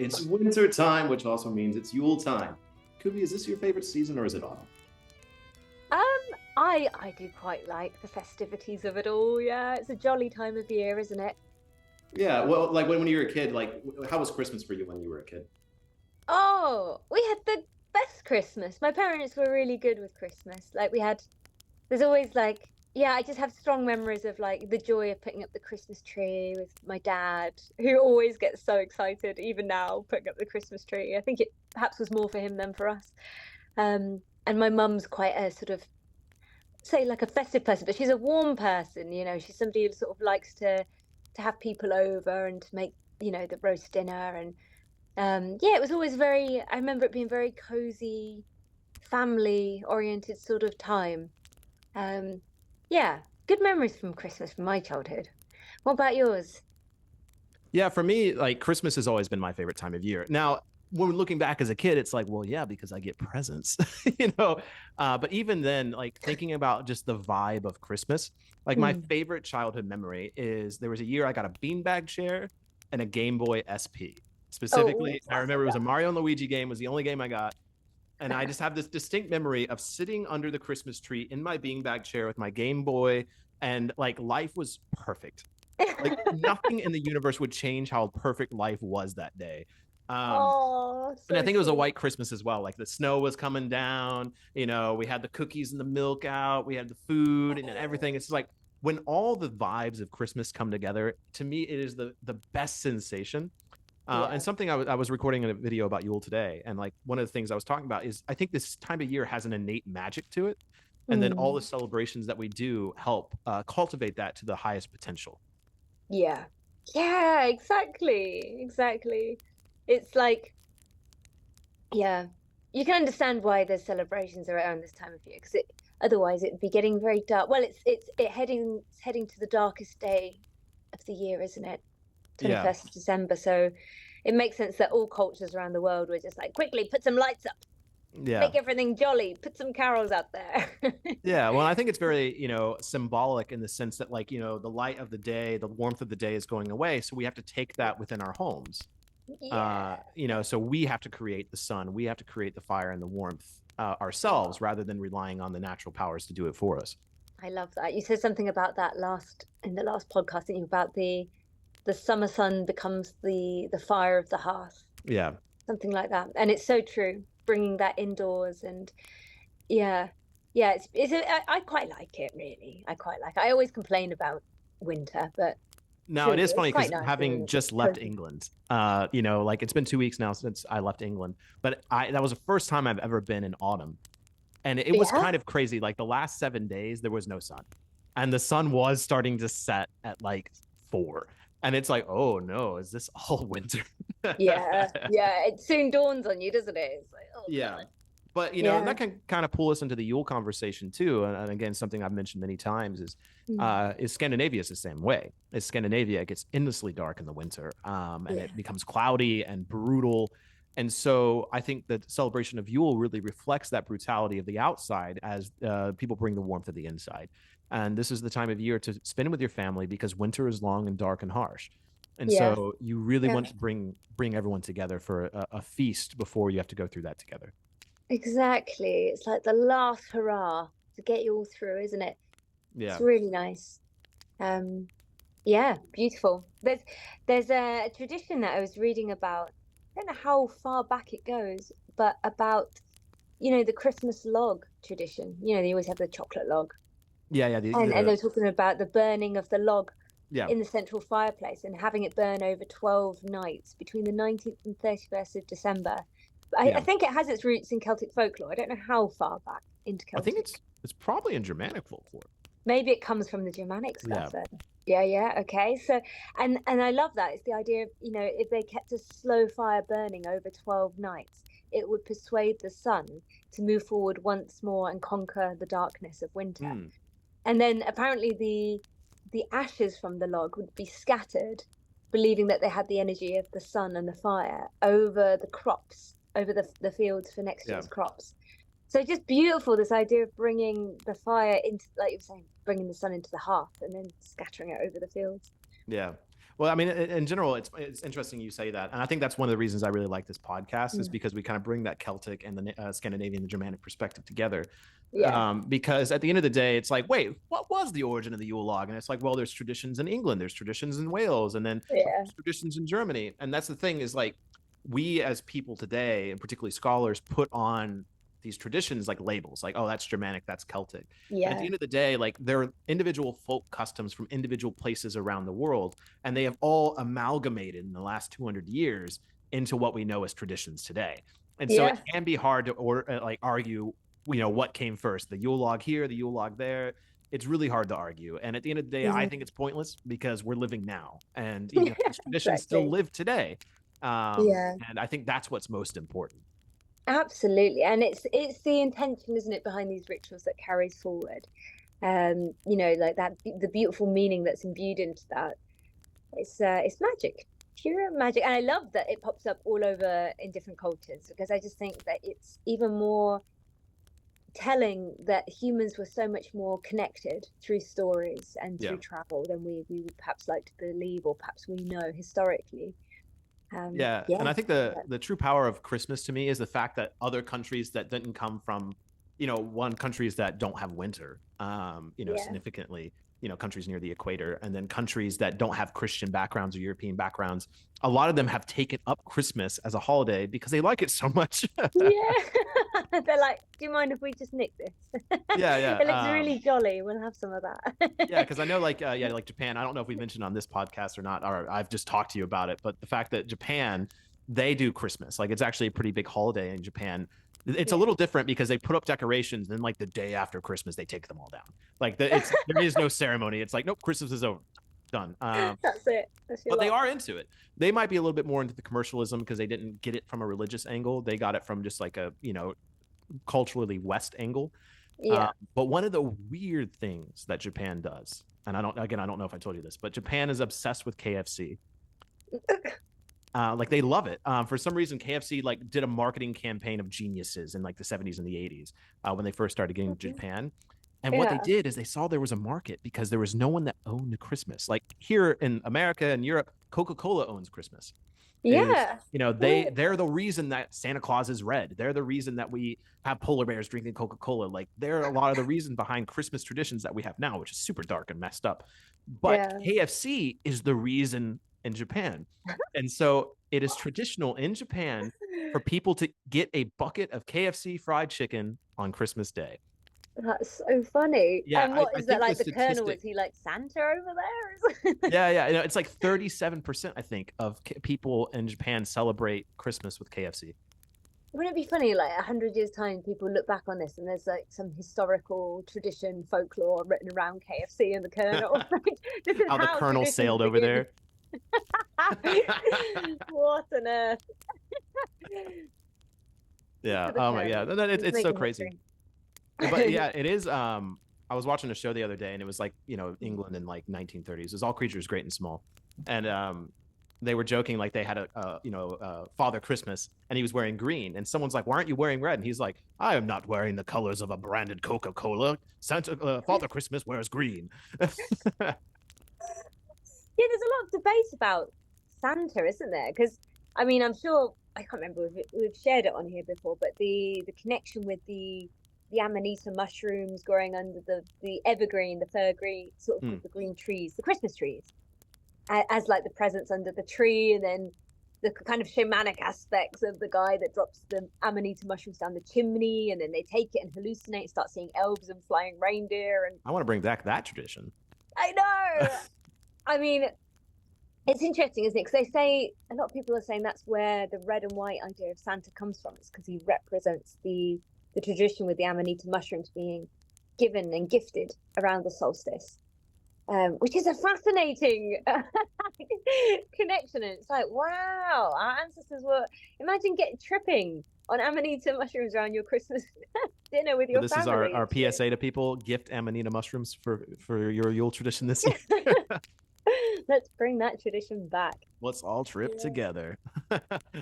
It's winter time, which also means it's Yule time. Kubi, is this your favorite season or is it autumn? I do quite like the festivities of it all. Yeah, it's a jolly time of year, isn't it? Yeah, well, like when you were a kid, like how was Christmas for you when you were a kid? Oh, we had the best Christmas. My parents were really good with Christmas. Like there's always like, yeah, I just have strong memories of like the joy of putting up the Christmas tree with my dad, who always gets so excited, even now, putting up the Christmas tree. I think it perhaps was more for him than for us. And my mum's quite a sort of, say, like a festive person, but she's a warm person, she's somebody who sort of likes to have people over and to make, the roast dinner. And yeah, it was always I remember it being very cozy, family oriented sort of time. Um, yeah, good memories from Christmas from my childhood. What about yours? Yeah, for me, like Christmas has always been my favorite time of year. Now, when looking back as a kid, it's like, well, yeah, because I get presents, you know. But even then, like thinking about just the vibe of Christmas, like my Mm. favorite childhood memory is there was a year I got a beanbag chair and a Game Boy SP. Oh, Specifically, I remember it was a Mario and Luigi game, was the only game I got. And I just have this distinct memory of sitting under the Christmas tree in my beanbag chair with my Game Boy, and like life was perfect. Like nothing in the universe would change how perfect life was that day. Um, oh, and I so think it was a sweet. white Christmas as well. Like the snow was coming down, we had the cookies and the milk out, we had the food and everything. It's like when all the vibes of Christmas come together, to me, it is the best sensation. And Yeah. something I was recording in a video about Yule today, and like one of the things I was talking about is I think this time of year has an innate magic to it, and then all the Mm. celebrations that we do help cultivate that to the highest potential. Yeah. Yeah, exactly. Exactly. It's like, yeah, you can understand why there's celebrations around this time of year because otherwise it'd be getting very dark. Well, it's heading to the darkest day of the year, isn't it? Yeah, 21st of December. So it makes sense that all cultures around the world were just like, quickly put some lights up, yeah. make everything jolly, put some carols out there. Yeah, well, I think it's very, symbolic in the sense that, like, the light of the day, the warmth of the day is going away. So we have to take that within our homes. Yeah. So we have to create the sun, we have to create the fire and the warmth ourselves Oh, rather than relying on the natural powers to do it for us. I love that. You said something about that last in the last podcast, didn't you, about the summer sun becomes the fire of the hearth, Yeah. something like that. And it's so true, bringing that indoors. And yeah, yeah, I quite like it, really. I quite like it. I always complain about winter, but Now it true, is it's funny quite because nice having and just left cozy. England, like it's been 2 weeks now since I left England, but that was the first time I've ever been in autumn. And it was Yeah. kind of crazy. Like the last 7 days, there was no sun, and the sun was starting to set at like 4. And it's like, oh no, is this all winter? Yeah, yeah. It soon dawns on you, doesn't it? It's like, oh Yeah. God. But and Yeah. that can kind of pull us into the Yule conversation too. And again, something I've mentioned many times Mm. is Scandinavia is the same way. Is Scandinavia, it gets endlessly dark in the winter, and it Yeah. becomes cloudy and brutal. And so I think the celebration of Yule really reflects that brutality of the outside as people bring the warmth of the inside. And this is the time of year to spend with your family because winter is long and dark and harsh. And Yeah. so you really Yeah. want to bring everyone together for a feast before you have to go through that together. Exactly. It's like the last hurrah to get you all through, isn't it? It's Yeah. really nice. Um, yeah, beautiful. There's a tradition that I was reading about. I don't know how far back it goes, but about, the Christmas log tradition. They always have the chocolate log. Yeah, yeah, And they were talking about the burning of the log yeah, in the central fireplace and having it burn over 12 nights between the 19th and 31st of December. I yeah. think it has its roots in Celtic folklore. I don't know how far back into I think Celtic. it's probably in Germanic folklore. Maybe it comes from the Germanic Yeah, stuff then. Yeah, yeah, okay. So, and I love that. It's the idea of, if they kept a slow fire burning over 12 nights, it would persuade the sun to move forward once more and conquer the darkness of winter. mm, And then apparently the ashes from the log would be scattered, believing that they had the energy of the sun and the fire over the crops, over the fields for next yeah. year's crops. So just beautiful, this idea of bringing the fire into, like you were saying, bringing the sun into the hearth and then scattering it over the fields. Yeah. Well, I mean, in general, it's interesting you say that, and I think that's one of the reasons I really like this podcast is because we kind of bring that Celtic and the Scandinavian, the Germanic perspective together. Yeah. Because at the end of the day, it's like, wait, what was the origin of the Yule log? And it's like, well, there's traditions in England, there's traditions in Wales, and then Yeah. there's traditions in Germany. And that's the thing is like, we as people today, and particularly scholars, put on these traditions like labels, like, oh, that's Germanic, that's Celtic. And at the Yeah. end of the day, like there are individual folk customs from individual places around the world, and they have all amalgamated in the last 200 years into what we know as traditions today. And so it Yeah. can be hard to like argue, what came first, the Yule log here, the Yule log there. It's really hard to argue. And at the end of the day, I think it's pointless because we're living now, and these traditions still Exactly. live today. Yeah. And I think that's what's most important. Absolutely. And it's the intention, isn't it, behind these rituals that carries forward. Like that, the beautiful meaning that's imbued into that. It's magic, pure magic. And I love that it pops up all over in different cultures, because I just think that it's even more telling that humans were so much more connected through stories and through travel than we would perhaps like to believe, or perhaps we know historically. And I think the true power of Christmas to me is the fact that other countries that didn't come from, countries that don't have winter, significantly, countries near the equator, and then countries that don't have Christian backgrounds or European backgrounds, a lot of them have taken up Christmas as a holiday because they like it so much. Yeah. They're like, do you mind if we just nick this? Yeah. It looks really jolly. We'll have some of that. Yeah, because I know like Japan, I don't know if we mentioned on this podcast or not, or I've just talked to you about it, but the fact that Japan, they do Christmas, like it's actually a pretty big holiday in Japan. It's a little different because they put up decorations, and then like the day after Christmas they take them all down. Like there is no ceremony. It's like, nope, Christmas is over, done. That's it. But they are into it. They might be a little bit more into the commercialism because they didn't get it from a religious angle. They got it from just like a culturally West angle. Yeah. But one of the weird things that Japan does, and I don't know if I told you this, but Japan is obsessed with KFC. Like they love it. For some reason, KFC like did a marketing campaign of geniuses in like the 70s and the 80s when they first started getting to Japan. And what they did is they saw there was a market because there was no one that owned Christmas. Like here in America and Europe, Coca-Cola owns Christmas. Yeah. They're the reason that Santa Claus is red. They're the reason that we have polar bears drinking Coca-Cola. Like they're a lot of the reason behind Christmas traditions that we have now, which is super dark and messed up. But KFC is the reason in Japan. And so it is traditional in Japan for people to get a bucket of KFC fried chicken on Christmas Day. That's so funny. Yeah, and what is that, like the Colonel? Is he like Santa over there? Yeah. It's like 37%, I think, of people in Japan celebrate Christmas with KFC. Wouldn't it be funny, like 100 years' time, people look back on this and there's like some historical tradition, folklore written around KFC and the Colonel? This is how the Colonel sailed over there. What on earth? Yeah. Oh my God. It's so crazy. But yeah, it is. I was watching a show the other day, and it was like England in like 1930s. It was All Creatures Great and Small, and they were joking like they had a Father Christmas, and he was wearing green, and someone's like, "Why aren't you wearing red?" And he's like, "I am not wearing the colors of a branded Coca-Cola. Father Christmas wears green." Yeah, there's a lot of debate about Santa, isn't there? Because I mean, I'm sure I can't remember if we've shared it on here before, but the connection with the amanita mushrooms growing under the evergreen, the fir green, sort of the green trees, the Christmas trees, as like the presents under the tree, and then the kind of shamanic aspects of the guy that drops the amanita mushrooms down the chimney, and then they take it and hallucinate, start seeing elves and flying reindeer. And I want to bring back that tradition. I know. I mean, it's interesting, isn't it? Because they say, a lot of people are saying that's where the red and white idea of Santa comes from. It's because he represents the tradition with the amanita mushrooms being given and gifted around the solstice, which is a fascinating connection. And it's like, wow, our ancestors were, imagine tripping on amanita mushrooms around your Christmas dinner with your family. This is our PSA to people: gift amanita mushrooms for your Yule tradition this year. Let's bring that tradition back. Let's all trip together. I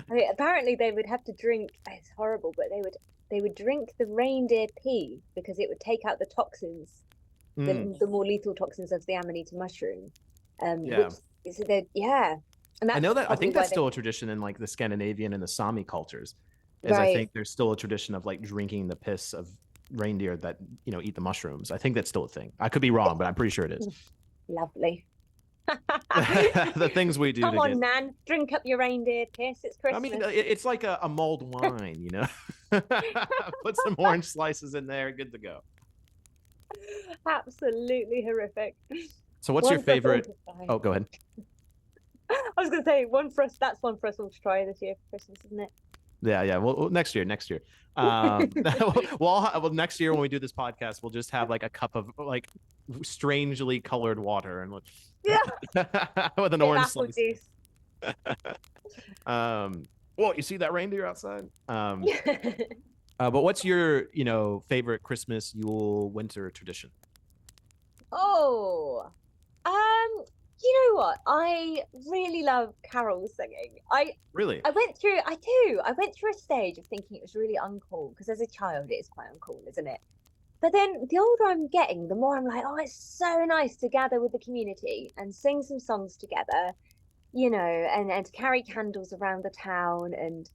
mean, apparently they would have to drink, it's horrible, but they would drink the reindeer pee because it would take out the toxins, the more lethal toxins of the amanita mushroom, which So yeah, and I that's know that I probably think why that's they still a tradition in like the Scandinavian and the Sami cultures, is I right. think there's still a tradition of like drinking the piss of reindeer that eat the mushrooms. I think that's still a thing. I could be wrong, but I'm pretty sure it is. Lovely. The things we do Come to on, get. Nan, drink up your reindeer piss. It's I mean, Christmas. it's like a mulled wine, Put some orange slices in there, good to go. Absolutely horrific. So, what's your One for us all favorite? to try. Oh, go ahead. I was going to say one for us. That's one for us all to try this year for Christmas, isn't it? Yeah, yeah. Well, next year, next year. Well, next year when we do this podcast, we'll just have like a cup of like strangely colored water and Yeah, with an bit of orange apple slice. juice. Well, you see that reindeer outside? Yeah. But what's your, favorite Christmas, Yule, winter tradition? Oh, you know what? I really love carol singing. Really? I went through a stage of thinking it was really uncool because as a child it is quite uncool, isn't it? But then the older I'm getting, the more I'm like, oh, it's so nice to gather with the community and sing some songs together, and to carry candles around the town. And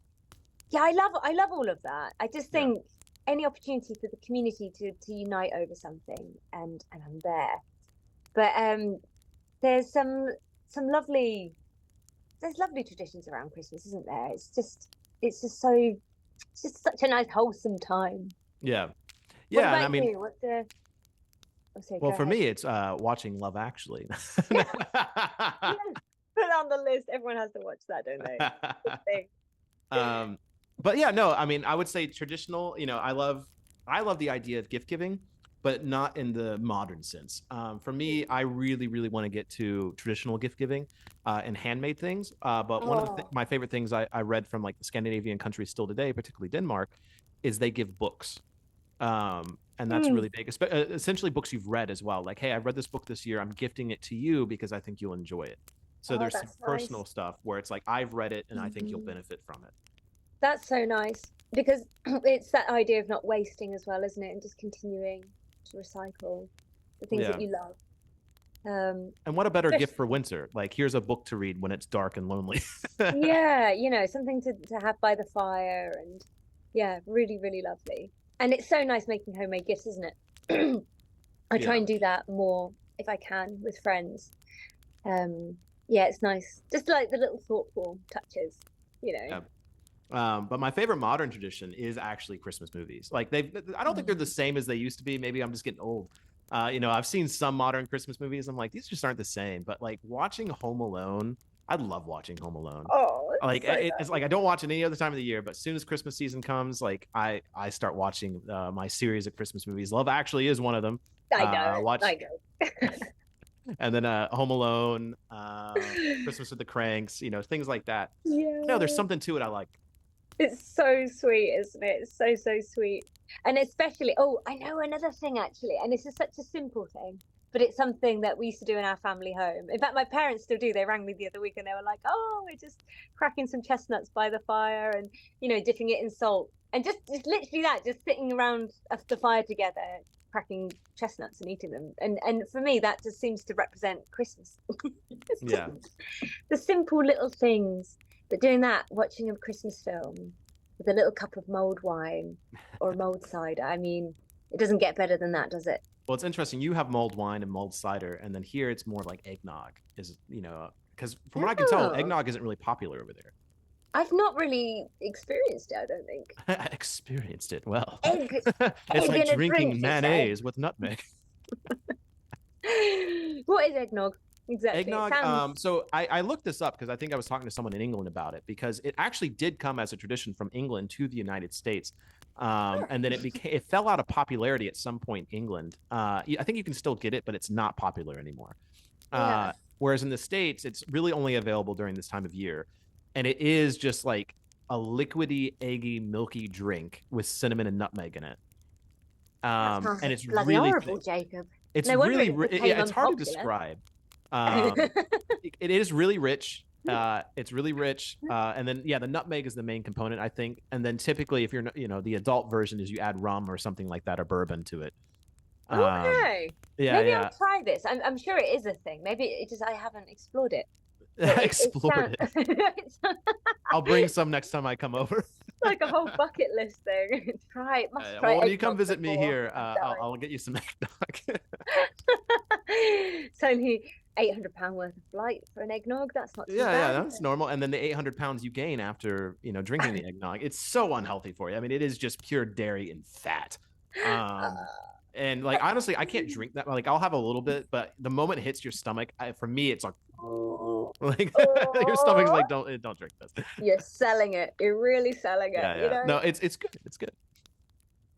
yeah, I love all of that. I just Yeah. think any opportunity for the community to unite over something, and I'm there. But there's some lovely traditions around Christmas, isn't there? It's just such a nice wholesome time. Yeah. What Yeah. about And I mean, you? What's the oh, sorry, well, go for ahead. me, it's watching Love Actually. Yes, put it on the list. Everyone has to watch that, don't they? Good thing. But yeah, no, I mean, I would say traditional, I love the idea of gift giving, but not in the modern sense. For me, I really, really want to get to traditional gift giving and handmade things. But one of Oh, my favorite things I read from like the Scandinavian countries still today, particularly Denmark, is they give books. And that's mm. really big, essentially books you've read as well. Like, hey, I read this book this year. I'm gifting it to you because I think you'll enjoy it. So Oh, there's some that's personal nice. stuff where it's like, I've read it and I think you'll Mhm. benefit from it. That's so nice because it's that idea of not wasting as well, isn't it? And just continuing to recycle the things that Yeah. you love. Um, And what a better gift just for winter? Like, here's a book to read when it's dark and lonely. yeah, something to have by the fire, and yeah, really, really lovely. And it's so nice making homemade gifts, isn't it? I try Yeah. and do that more if I can with friends. Um, yeah, it's nice. Just like the little thoughtful touches, you know. Yeah. But my favorite modern tradition is actually Christmas movies. Like I don't think they're the Mm. same as they used to be. Maybe I'm just getting old. I've seen some modern Christmas movies. I'm like, these just aren't the same. But like watching Home Alone, I love watching Home Alone. Oh, it's Like so it's like nice. I don't watch it any other time of the year, but as soon as Christmas season comes, like I start watching my series of Christmas movies. Love Actually is one of them. I know, Watch I know. and then Home Alone, Christmas with the Cranks, things like that. No, there's Yeah. something to it I like. It's so sweet, isn't it? It's so, so sweet. And especially, oh, I know another thing actually, and this is such a simple thing, but it's something that we used to do in our family home. In fact, my parents still do. They rang me the other week and they were like, oh, we're just cracking some chestnuts by the fire and, dipping it in salt. And just literally that, just sitting around the fire together, cracking chestnuts and eating them. And for me, that just seems to represent Christmas. It's Yeah. the simple little things. But doing that, watching a Christmas film with a little cup of mulled wine or a mulled cider, I mean, it doesn't get better than that, does it? Well, it's interesting. You have mulled wine and mulled cider, and then here it's more like eggnog. Because from what I can tell, Oh, eggnog isn't really popular over there. I've not really experienced it, I don't think. I experienced it well. Egg, It's egg like in a drink, drinking they say. mayonnaise with nutmeg. What is eggnog? Exactly. It Eggnog. sounds. So I looked this up because I think I was talking to someone in England about it because it actually did come as a tradition from England to the United States. And then it fell out of popularity at some point in England. I think you can still get it, but it's not popular anymore. Yeah. Whereas in the States, it's really only available during this time of year. And it is just like a liquidy, eggy, milky drink with cinnamon and nutmeg in it. That And sounds it's bloody really, horrible, Jacob. it's No wonder really, it became yeah, it's hard to unpopular. describe. It is really rich. It's really rich. And then, yeah, the nutmeg is the main component, I think. And then typically, if you're, the adult version is you add rum or something like that or bourbon to it. Okay. Yeah, Maybe yeah. I'll try this. I'm sure it is a thing. Maybe it just I haven't explored it. But it Explored sounds it. it's I'll bring some next time I come over. like a whole bucket list thing. Must try Well, when you come eggnog visit me before here, I die. I'll get you some eggnog. It's only £800 worth of flight for an eggnog. That's not too Yeah, bad, is that's normal. And then the 800 pounds you gain after, drinking the eggnog, it's so unhealthy for you. I mean, it is just pure dairy and fat. And like, honestly, I can't drink that. Like, I'll have a little bit, but the moment it hits your stomach, for me, it's like, like your stomach's like, don't drink this. You're selling it. You're really selling it. Yeah. No, it's good. It's good.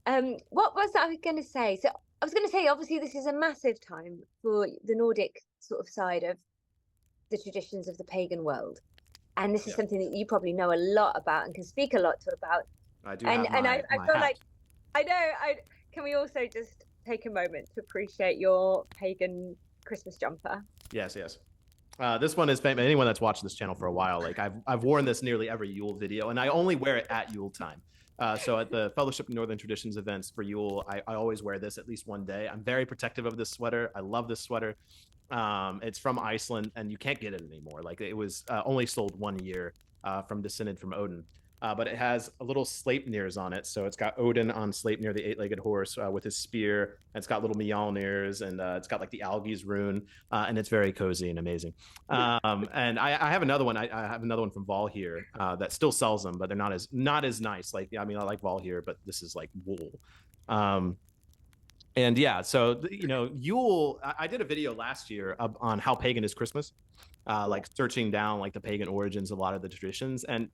What was that I was going to say? So I was going to say, obviously, this is a massive time for the Nordic sort of side of the traditions of the pagan world, and this is something that you probably know a lot about and can speak a lot about. I do. And I feel like I know. Can we also just take a moment to appreciate your pagan Christmas jumper? Yes. This one is famous. Anyone that's watched this channel for a while, like I've worn this nearly every Yule video, and I only wear it at Yule time. So at the Fellowship of Northern Traditions events for Yule, I always wear this at least one day. I'm very protective of this sweater. I love this sweater. It's from Iceland, and you can't get it anymore. Like, it was only sold 1 year from descended from Odin. But it has a little Sleipnirs on it. So it's got Odin on Sleipnir, the eight-legged horse, with his spear. And it's got little Mjolnirs, and it's got like the Algi's rune, and it's very cozy and amazing. And I have another one. I have another one from Valhyr that still sells them, but they're not as nice. Like, I mean, I like Valhyr, but this is like wool. And yeah, so Yule. I did a video last year on how pagan is Christmas, like searching down like the pagan origins of a lot of the traditions. And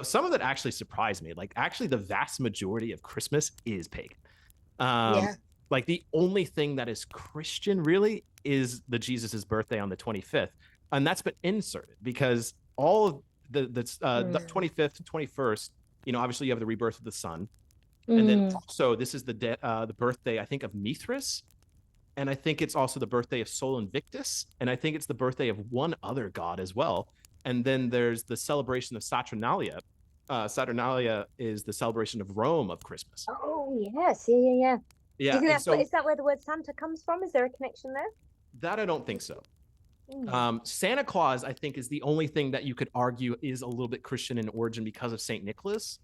some of that actually surprised me. Like, actually, the vast majority of Christmas is pagan. Like, the only thing that is Christian really is the Jesus's birthday on the 25th, and that's been inserted because all of the 25th, 21st. Obviously, you have the rebirth of the sun, and then also this is the birthday, I think, of Mithras, and I think it's also the birthday of Sol Invictus, and I think it's the birthday of one other god as well. And then there's the celebration of Saturnalia. Saturnalia is the celebration of Rome of Christmas. Oh, yes. Yeah. Do you think is that where the word Santa comes from? Is there a connection there? That I don't think so. Santa Claus, I think, is the only thing that you could argue is a little bit Christian in origin because of St. Nicholas.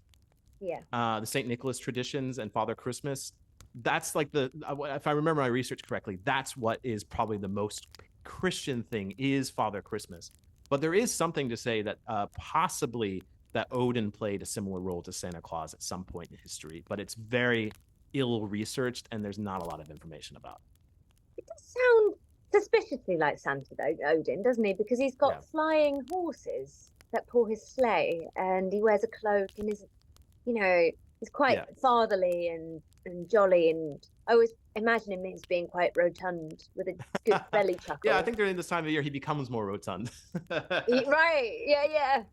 Yeah. The St. Nicholas traditions and Father Christmas. That's like if I remember my research correctly, that's what is probably the most Christian thing is Father Christmas. But there is something to say that possibly that Odin played a similar role to Santa Claus at some point in history, but it's very ill-researched and there's not a lot of information about it. It does sound suspiciously like Santa, though, Odin, doesn't he? Because he's got flying horses that pull his sleigh, and he wears a cloak, and he's quite fatherly and jolly, and I always imagine him as being quite rotund with a good belly chuckle. Yeah, I think during this time of year he becomes more rotund. Right. Yeah.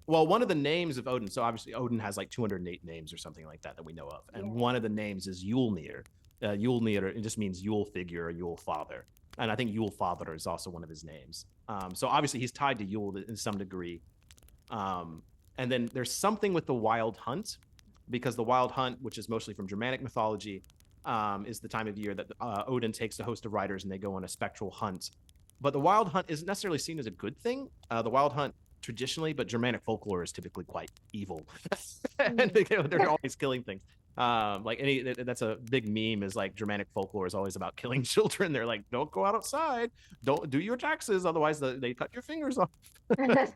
Well, one of the names of Odin, so obviously Odin has like 208 names or something like that we know of, and one of the names is Yulnir. Yulnir, it just means Yule figure or Yule father, and I think Yule father is also one of his names. So obviously he's tied to Yule in some degree. And then there's something with the wild hunt, because the wild hunt, which is mostly from Germanic mythology, is the time of year that Odin takes a host of riders and they go on a spectral hunt. But the wild hunt isn't necessarily seen as a good thing. The wild hunt traditionally, but Germanic folklore is typically quite evil. And they're always killing things. That's a big meme, is like Germanic folklore is always about killing children. They're like, don't go outside, don't do your taxes, otherwise they cut your fingers off. But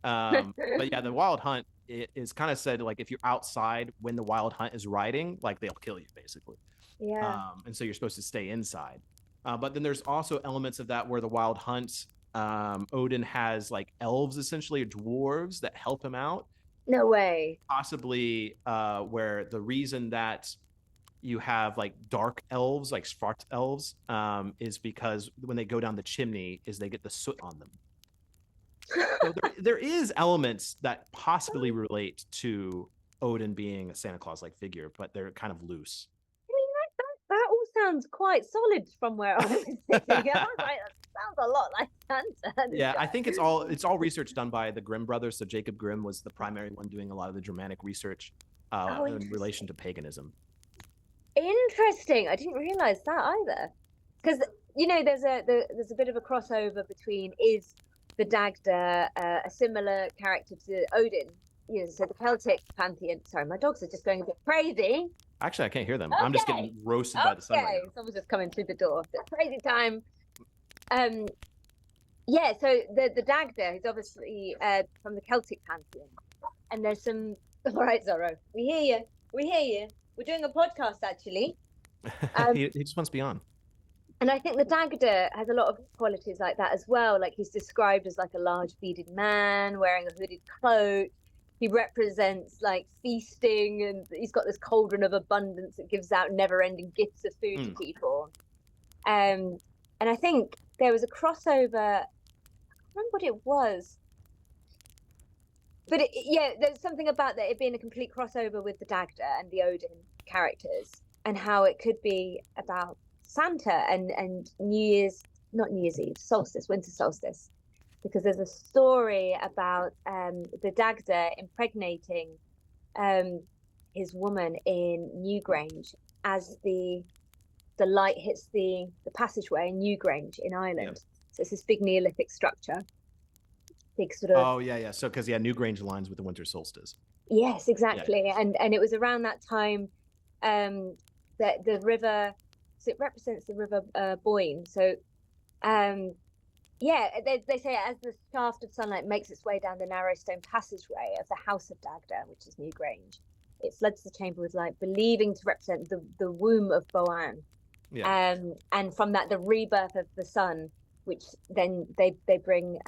yeah, the wild hunt is kind of said, like, if you're outside when the wild hunt is riding, like, they'll kill you basically. And so you're supposed to stay inside. But then there's also elements of that where the wild hunt, Odin has like elves, essentially, or dwarves that help him out. No way. Possibly where the reason that you have like dark elves, like Svart elves, is because when they go down the chimney, is they get the soot on them. So there is elements that possibly relate to Odin being a Santa Claus-like figure, but they're kind of loose. I mean, that all sounds quite solid from where I was sitting. That sounds a lot like Santa. Yeah, I think it's all research done by the Grimm brothers. So Jacob Grimm was the primary one doing a lot of the Germanic research in relation to paganism. Interesting. I didn't realize that either. Because there's a bit of a crossover between is the Dagda a similar character to Odin? So the Celtic pantheon. Sorry, my dogs are just going a bit crazy. Actually, I can't hear them. Okay. I'm just getting roasted by the sun right now. Someone's just coming through the door. It's crazy time. Yeah, so the Dagda is obviously from the Celtic pantheon. And there's some... All right, Zorro, we hear you. We hear you. We're doing a podcast, actually. He just wants to be on. And I think the Dagda has a lot of qualities like that as well. Like he's described as like a large bearded man wearing a hooded cloak. He represents like feasting, and he's got this cauldron of abundance that gives out never-ending gifts of food to people. And I think there was a crossover. I can't remember what it was. But there's something about that, it being a complete crossover with the Dagda and the Odin characters, and how it could be about Santa and not New Year's Eve, solstice, winter solstice. Because there's a story about the Dagda impregnating his woman in Newgrange as the light hits the passageway in Newgrange in Ireland. Yeah. So it's this big Neolithic structure. Big sort of... Oh, yeah. So, because, Newgrange aligns with the winter solstice. Yes, exactly. Yeah. And it was around that time that the river... So it represents the river Boyne. So... they say as the shaft of sunlight makes its way down the narrow stone passageway of the house of Dagda, which is Newgrange, it floods the chamber with light, believing to represent the womb of Boann. Yeah. And from that, the rebirth of the sun, which then they bring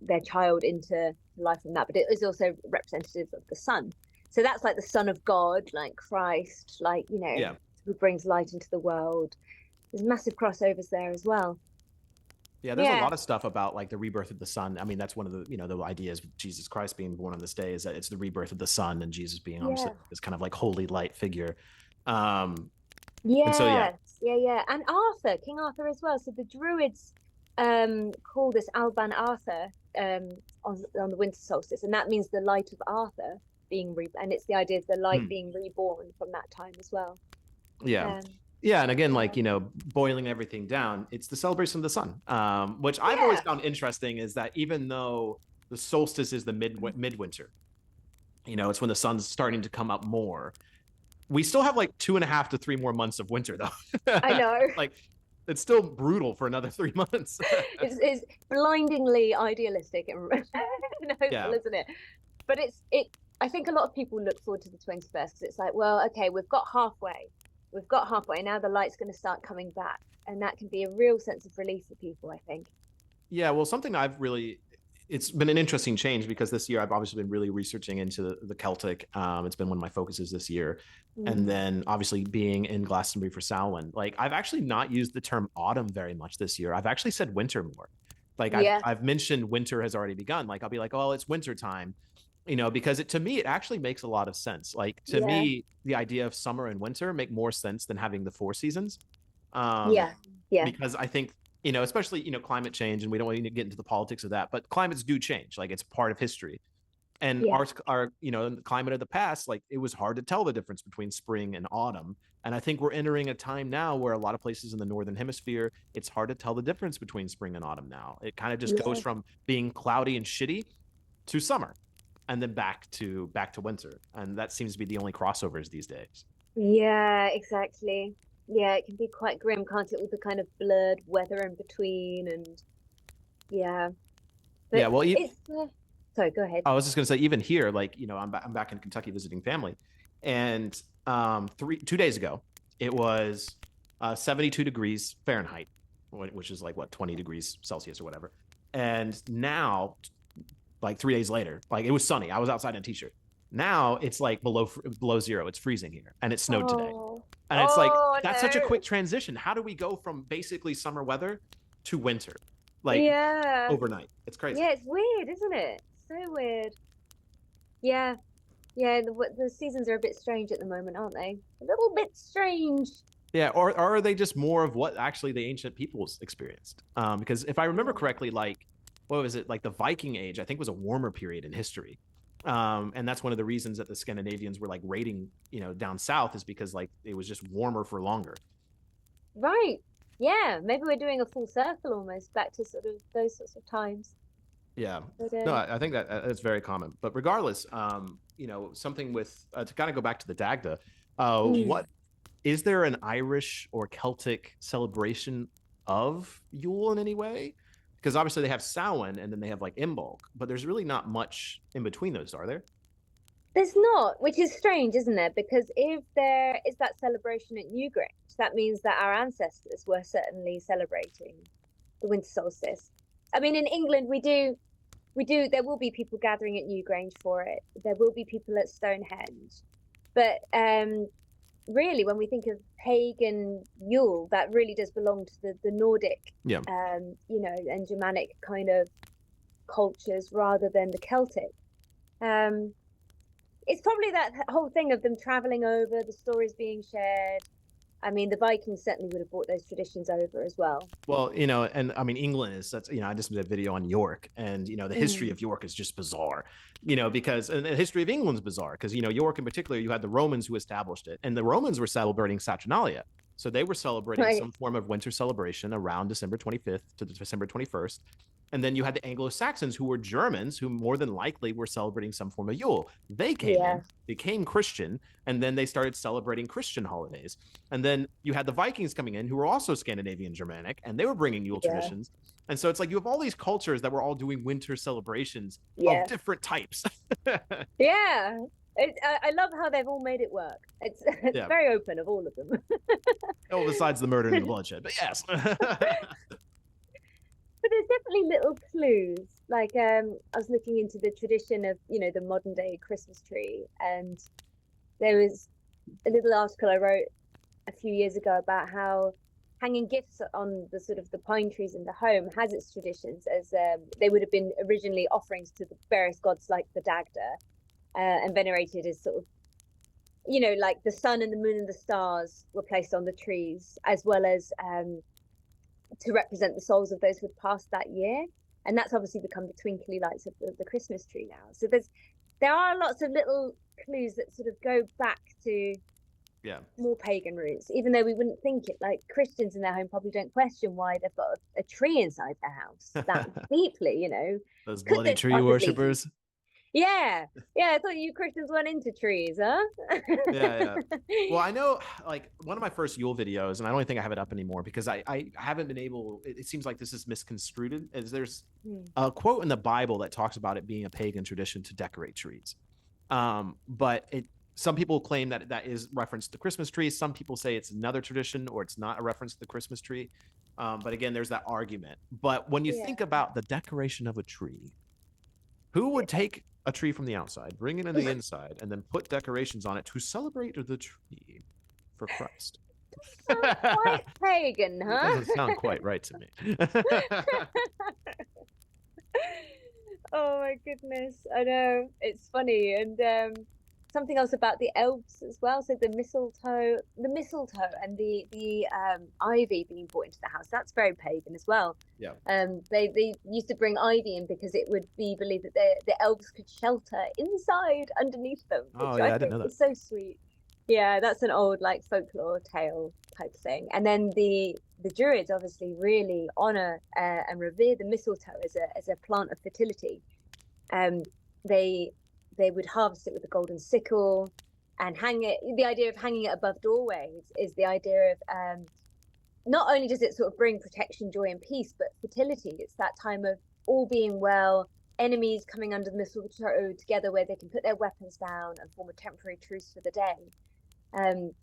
their child into life from that. But it is also representative of the sun. So that's like the Son of God, like Christ, like, who brings light into the world. There's massive crossovers there as well. Yeah, there's a lot of stuff about like the rebirth of the sun. I mean, that's one of the, the ideas with Jesus Christ being born on this day, is that it's the rebirth of the sun, and Jesus being obviously this kind of like holy light figure. And Arthur, King Arthur as well. So the Druids call this Alban Arthur on the winter solstice, and that means the light of Arthur being and it's the idea of the light being reborn from that time as well. Yeah, and again, like, boiling everything down, it's the celebration of the sun, which I've always found interesting, is that even though the solstice is the midwinter, it's when the sun's starting to come up more, we still have like 2.5 to 3 more months of winter, though. I know. Like, it's still brutal for another 3 months. It's blindingly idealistic and hopeful, isn't it? But I think a lot of people look forward to the 21st, because it's like, well, okay, we've got halfway. Now the light's going to start coming back, and that can be a real sense of relief for people, I think. Yeah, well, something it's been an interesting change, because this year I've obviously been really researching into the Celtic. It's been one of my focuses this year. And then obviously being in Glastonbury for Samhain, like I've actually not used the term autumn very much this year. I've actually said winter more. Like I've mentioned winter has already begun. Like I'll be like, oh, it's winter time. Because to me, it actually makes a lot of sense. Like to me, the idea of summer and winter make more sense than having the 4 seasons. Because I think, especially, climate change, and we don't want to get into the politics of that, but climates do change. Like it's part of history. And our the climate of the past, like it was hard to tell the difference between spring and autumn. And I think we're entering a time now where a lot of places in the Northern Hemisphere, it's hard to tell the difference between spring and autumn now. It kind of just goes from being cloudy and shitty to summer, and then back to winter. And that seems to be the only crossovers these days. Yeah, exactly. Yeah, it can be quite grim, can't it, with the kind of blurred weather in between, and But well, sorry, go ahead. I was just going to say, even here, like, I'm back in Kentucky visiting family, and 2 days ago, it was 72 degrees Fahrenheit, which is like, 20 degrees Celsius or whatever. And now, like 3 days later, like it was sunny. I was outside in a t-shirt. Now it's like below zero. It's freezing here, and it snowed today. And it's like, that's such a quick transition. How do we go from basically summer weather to winter? Like overnight. It's crazy. Yeah, it's weird, isn't it? So weird. Yeah. The seasons are a bit strange at the moment, aren't they? A little bit strange. Yeah, or are they just more of what actually the ancient peoples experienced? Because if I remember correctly, like, what was it? Like the Viking Age, I think, was a warmer period in history. And that's one of the reasons that the Scandinavians were like raiding, down south, is because like it was just warmer for longer. Right. Yeah, maybe we're doing a full circle almost back to sort of those sorts of times. Yeah. But No, I think that that's very common. But regardless, something with to kind of go back to the Dagda, what is there an Irish or Celtic celebration of Yule in any way? Because obviously they have Samhain and then they have like Imbolc, but there's really not much in between those, are there? there's not, which is strange, isn't it? Because if there is that celebration at Newgrange, that means that our ancestors were certainly celebrating the winter solstice. I mean, in England, there will be people gathering at Newgrange for it. There will be people at Stonehenge. But really, when we think of pagan Yule, that really does belong to the Nordic, Yeah. And Germanic kind of cultures rather than the Celtic. It's probably that whole thing of them traveling over, the stories being shared. I mean, the Vikings certainly would have brought those traditions over as well. Well, and I mean, England I just did a video on York, and, the history of York is just bizarre, because and the history of England's bizarre because, York in particular, you had the Romans who established it, and the Romans were celebrating Saturnalia. So they were celebrating some form of winter celebration around December 25th to December 21st. And then you had the Anglo-Saxons, who were Germans, who more than likely were celebrating some form of Yule. They came in, became Christian, and then they started celebrating Christian holidays. And then you had the Vikings coming in, who were also Scandinavian Germanic, and they were bringing Yule traditions. And so it's like you have all these cultures that were all doing winter celebrations of different types. Yeah. I love how they've all made it work. It's very open of all of them. Well, besides the murder and the bloodshed, but yes. But there's definitely little clues. Like I was looking into the tradition of, the modern day Christmas tree, and there was a little article I wrote a few years ago about how hanging gifts on the sort of the pine trees in the home has its traditions, as they would have been originally offerings to the various gods like the Dagda, and venerated as sort of, like the sun and the moon and the stars were placed on the trees, as well as to represent the souls of those who had passed that year. And that's obviously become the twinkly lights of the Christmas tree now. So there are lots of little clues that sort of go back to more pagan roots, even though we wouldn't think it. Like Christians in their home probably don't question why they've got a tree inside their house that deeply, Those bloody tree worshippers. Yeah. I thought you Christians went into trees, huh? Yeah. Well, I know, like, one of my first Yule videos, and I don't think I have it up anymore because I haven't been able. It seems like this is misconstrued. Is there's a quote in the Bible that talks about it being a pagan tradition to decorate trees, but some people claim that is reference to Christmas trees. Some people say it's another tradition or it's not a reference to the Christmas tree. But again, there's that argument. But when you think about the decoration of a tree, who would take a tree from the outside, bring it in the inside, and then put decorations on it to celebrate the tree for Christ? Quite pagan, huh? That doesn't sound quite right to me. Oh my goodness, I know, it's funny. And something else about the elves as well. So the mistletoe and the ivy being brought into the house, that's very pagan as well. Yeah. They used to bring ivy in because it would be believed that the elves could shelter inside underneath them. Oh yeah, I didn't know that. It's so sweet. Yeah, that's an old like folklore tale type thing. And then the Druids obviously really honor and revere the mistletoe as a plant of fertility. They would harvest it with a golden sickle and hang it. The idea of hanging it above doorways is the idea of not only does it sort of bring protection, joy, and peace, but fertility. It's that time of all being well, enemies coming under the mistletoe together where they can put their weapons down and form a temporary truce for the day. And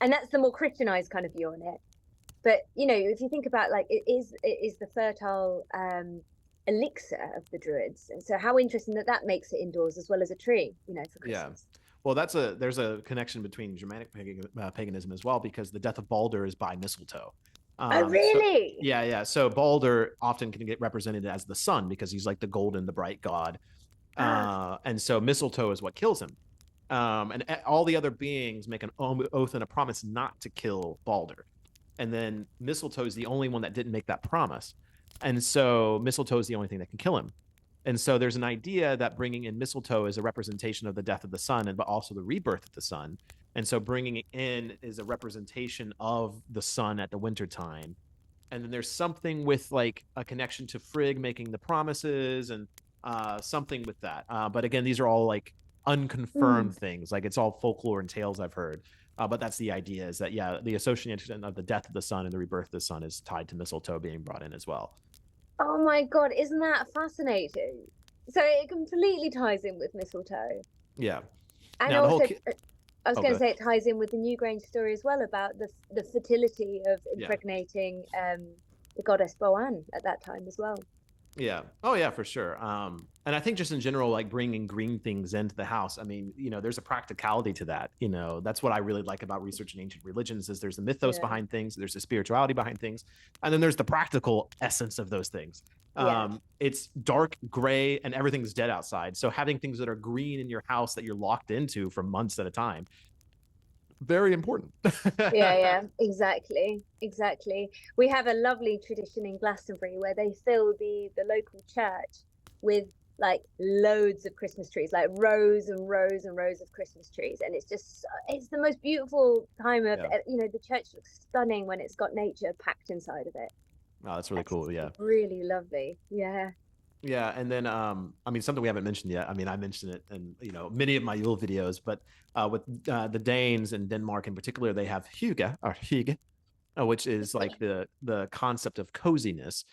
that's the more Christianized kind of view on it. But, if you think about, like, it is the fertile elixir of the Druids. And so how interesting that makes it indoors as well as a tree, for Christmas. Yeah. Well, there's a connection between Germanic paganism as well, because the death of Balder is by mistletoe. Oh, really? So, yeah. So Balder often can get represented as the sun because he's like the golden, the bright god. And so mistletoe is what kills him. And all the other beings make an oath and a promise not to kill Balder. And then mistletoe is the only one that didn't make that promise. And so mistletoe is the only thing that can kill him. And so there's an idea that bringing in mistletoe is a representation of the death of the sun, but also the rebirth of the sun. And so bringing it in is a representation of the sun at the winter time. And then there's something with like a connection to Frigg making the promises and something with that. But again, these are all like unconfirmed things. Like it's all folklore and tales I've heard. But that's the idea, is that, yeah, the association of the death of the sun and the rebirth of the sun is tied to mistletoe being brought in as well. Oh my God, isn't that fascinating? So it completely ties in with mistletoe. Yeah. And Now, also, I was Oh, going go to say it ties in with the Newgrange story as well about the fertility of impregnating the goddess Boan at that time as well. Yeah. Oh, yeah, for sure. And I think just in general, like bringing green things into the house, I mean, you know, there's a practicality to that. You know, that's what I really like about researching ancient religions, is there's the mythos behind things, there's the spirituality behind things, and then there's the practical essence of those things. It's dark, gray, and everything's dead outside. So having things that are green in your house that you're locked into for months at a time, very important. Yeah, exactly. We have a lovely tradition in Glastonbury where they fill the local church with like loads of Christmas trees, like rows and rows and rows of Christmas trees, and it's the most beautiful time of you know, the church looks stunning when it's got nature packed inside of it. Oh, that's really cool. Yeah, really lovely. Yeah, and then I mean, something we haven't mentioned yet. I mean, I mentioned it in, you know, many of my Yule videos, but with the Danes and Denmark in particular, they have Hygge, or Hygge, which is like the concept of coziness.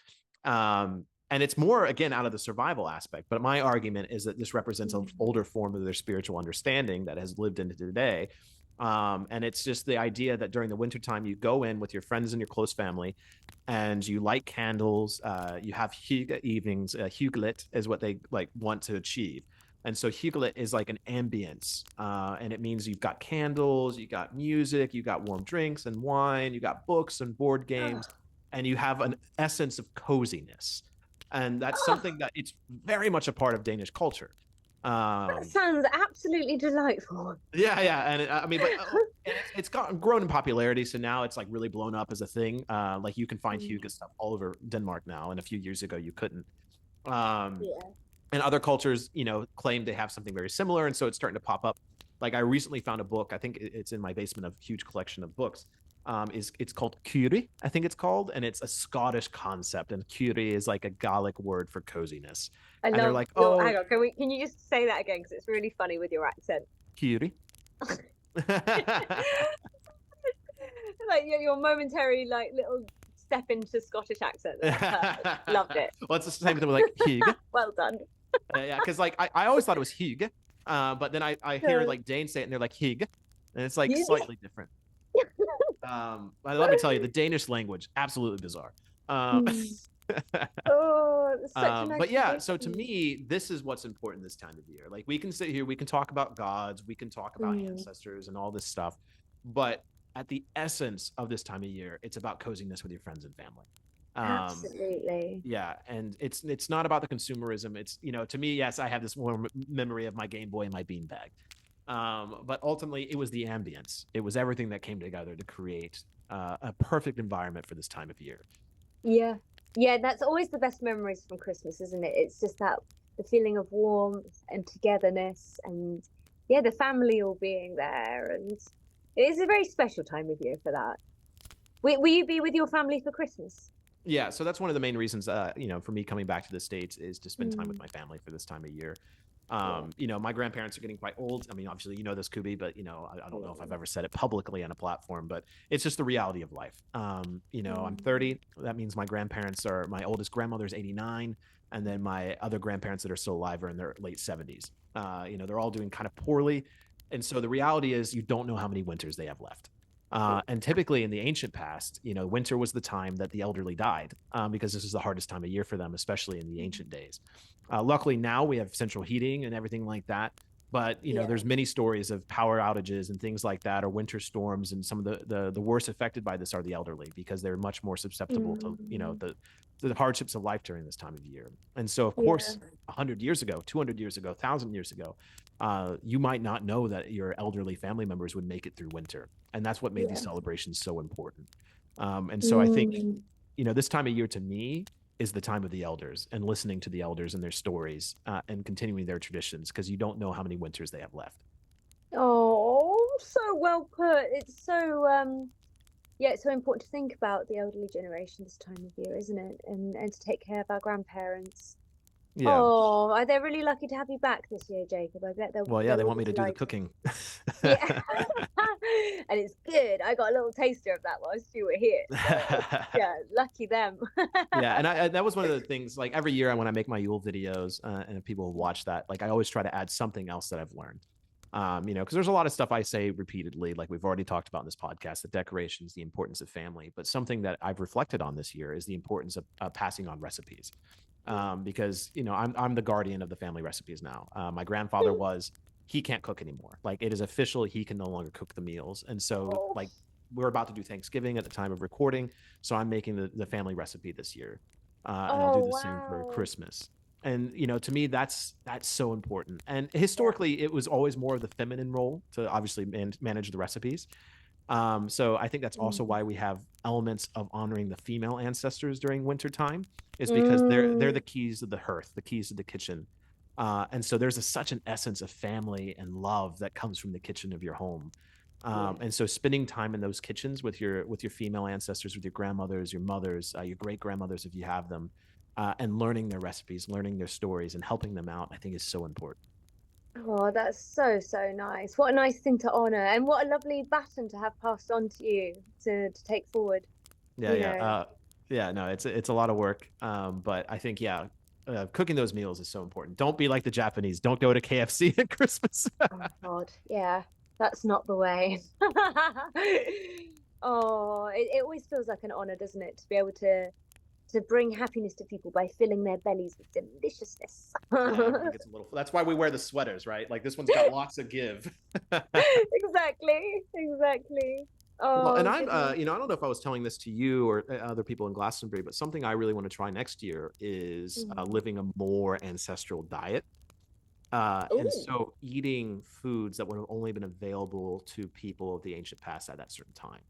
And it's more, again, out of the survival aspect. But my argument is that this represents an older form of their spiritual understanding that has lived into today. And it's just the idea that during the wintertime, you go in with your friends and your close family, and you light candles. You have Hygge evenings. Hyggelit is what they like want to achieve. And so Hyggelit is like an ambience, and it means you've got candles, you got music, you got warm drinks and wine, you got books and board games, and you have an essence of coziness. And that's something that it's very much a part of Danish culture. That sounds absolutely delightful. Yeah, and I mean, but it's grown in popularity, so now it's like really blown up as a thing. Like you can find Hygge stuff all over Denmark now, and a few years ago you couldn't. And other cultures, you know, claim they have something very similar, and so it's starting to pop up. Like I recently found a book, I think it's in my basement, of a huge collection of books. It's called Kyrie, I think it's called, and it's a Scottish concept, and Kyrie is like a Gaelic word for coziness. And they're like, oh, hang on, can you just say that again, because it's really funny with your accent. Kyrie. Like your momentary like little step into Scottish accent. Loved it. Well, it's the same thing with like Hygge. Well done. Yeah, because like I always thought it was Hygge, but then I hear like Danes say it and they're like Hygge, and it's like slightly different. Let me tell you, the Danish language, absolutely bizarre. But yeah, so to me, this is what's important this time of year. Like we can sit here, we can talk about gods, we can talk about ancestors and all this stuff, but at the essence of this time of year, it's about coziness with your friends and family. Absolutely. Yeah, and it's not about the consumerism. It's, you know, to me, yes, I have this warm memory of my Game Boy and my beanbag. But ultimately, it was the ambience. It was everything that came together to create a perfect environment for this time of year. Yeah, that's always the best memories from Christmas, isn't it? It's just that the feeling of warmth and togetherness, and the family all being there, and it is a very special time of year for that. Will you be with your family for Christmas? Yeah, so that's one of the main reasons, you know, for me coming back to the States, is to spend time with my family for this time of year. You know, my grandparents are getting quite old. I mean, obviously, you know this, Kubi, but, you know, I don't know if I've ever said it publicly on a platform, but it's just the reality of life. You know, I'm 30. That means my grandparents are, my oldest grandmother's 89. And then my other grandparents that are still alive are in their late 70s. You know, they're all doing kind of poorly. And so the reality is you don't know how many winters they have left. And typically in the ancient past, you know, winter was the time that the elderly died, because this is the hardest time of year for them, especially in the ancient days. Luckily now we have central heating and everything like that. But, you know, there's many stories of power outages and things like that, or winter storms. And some of the worst affected by this are the elderly, because they're much more susceptible to, you know, the hardships of life during this time of year. And so, of course, 100 years ago, 200 years ago, 1,000 years ago, you might not know that your elderly family members would make it through winter. And that's what made these celebrations so important. And so I think, you know, this time of year to me is the time of the elders and listening to the elders and their stories, and continuing their traditions, because you don't know how many winters they have left. Oh, so well put. It's so yeah, it's so important to think about the elderly generation this time of year, isn't it? And to take care of our grandparents. Yeah. Oh, they're really lucky to have you back this year, Jacob. I bet Well, yeah, they want me to do the cooking. Yeah. And it's good. I got a little taster of that whilst you were here. So, yeah, lucky them. Yeah, and that was one of the things, like every year when I make my Yule videos, and if people watch that, like I always try to add something else that I've learned. Because there's a lot of stuff I say repeatedly, like we've already talked about in this podcast, the decorations, the importance of family. But something that I've reflected on this year is the importance of passing on recipes. Because I'm the guardian of the family recipes now. My grandfather he can't cook anymore. Like it is official, he can no longer cook the meals. And so like we're about to do Thanksgiving at the time of recording, so I'm making the family recipe this year, and I'll do the same for Christmas. And to me, that's so important. And historically, it was always more of the feminine role to obviously manage the recipes. So I think that's also why we have elements of honoring the female ancestors during winter time, is because they're the keys of the hearth, the keys of the kitchen. And so there's such an essence of family and love that comes from the kitchen of your home. And so spending time in those kitchens with your female ancestors, with your grandmothers, your mothers, your great grandmothers, if you have them, and learning their recipes, learning their stories, and helping them out, I think is so important. Oh, that's so, so nice. What a nice thing to honor, and what a lovely baton to have passed on to you to take forward. No, it's a lot of work. But I think, cooking those meals is so important. Don't be like the Japanese. Don't go to KFC at Christmas. Oh God, yeah, that's not the way. Oh, it always feels like an honor, doesn't it, to be able to bring happiness to people by filling their bellies with deliciousness. That's why we wear the sweaters, right? Like this one's got lots of give. Exactly. Oh, well, and I'm, I don't know if I was telling this to you or other people in Glastonbury, but something I really want to try next year is living a more ancestral diet. And so eating foods that would have only been available to people of the ancient past at that certain time.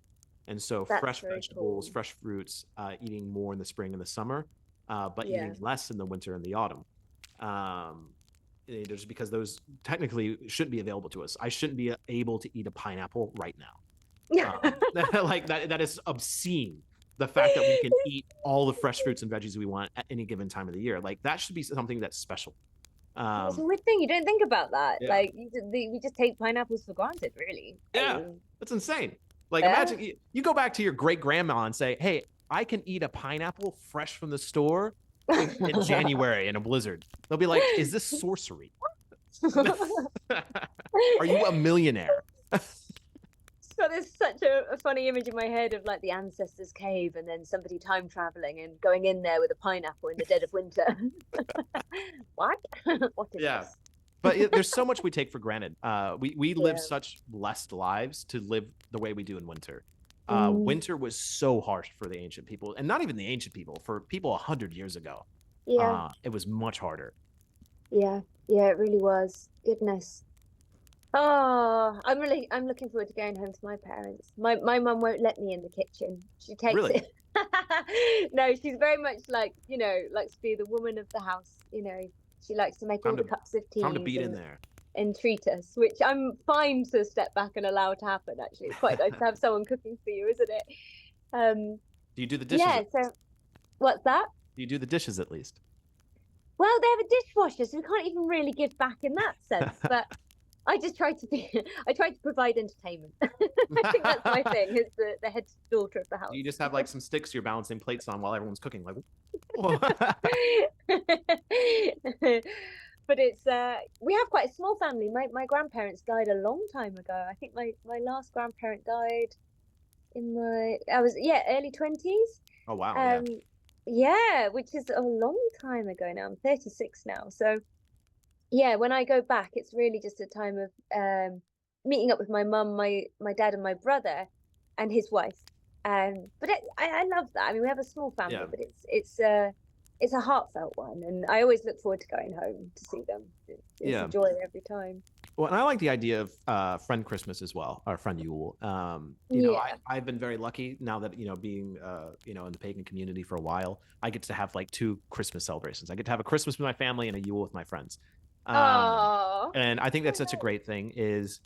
And so fresh vegetables, fresh fruits, eating more in the spring and the summer, but eating less in the winter and the autumn. Just because those technically shouldn't be available to us. I shouldn't be able to eat a pineapple right now. Like that is obscene. The fact that we can eat all the fresh fruits and veggies we want at any given time of the year, like that should be something that's special. It's a weird thing. You don't think about that. Yeah. Like we just take pineapples for granted, really. Yeah, that's insane. Like imagine you go back to your great grandma and say, "Hey, I can eat a pineapple fresh from the store in January in a blizzard." They'll be like, "Is this sorcery? Are you a millionaire?" So there's such a funny image in my head of like the ancestors' cave and then somebody time traveling and going in there with a pineapple in the dead of winter. What? What is this? But there's so much we take for granted. We live such blessed lives to live the way we do in winter. Winter was so harsh for the ancient people, and not even the ancient people, for people 100 years ago. Yeah, it was much harder. Yeah, it really was. Goodness. Oh, I'm looking forward to going home to my parents. My mum won't let me in the kitchen. She takes it. No, she's very much like, likes to be the woman of the house. She likes to make all the cups of tea. Time to beat in there. And treat us, which I'm fine to step back and allow to happen, actually. It's quite nice to have someone cooking for you, isn't it? Do you do the dishes? Yeah, so what's that? Do you do the dishes at least? Well, they have a dishwasher, so we can't even really give back in that sense. But I just try to provide entertainment. I think that's my thing, is the head daughter of the house. You just have like some sticks you're balancing plates on while everyone's cooking, like. But it's we have quite a small family. My grandparents died a long time ago. I think my last grandparent died in early 20s. Oh wow. Yeah, which is a long time ago now. I'm 36 now. So yeah, when I go back, it's really just a time of meeting up with my mum, my dad and my brother and his wife. But I love that. I mean, we have a small family, but it's a heartfelt one, and I always look forward to going home to see them. It's a joy every time. Well, and I like the idea of friend Christmas as well, or friend Yule. Yeah. I've been very lucky now that, being, in the pagan community for a while, I get to have like two Christmas celebrations. I get to have a Christmas with my family and a Yule with my friends. Um, Oh. and I think that's such a great thing is,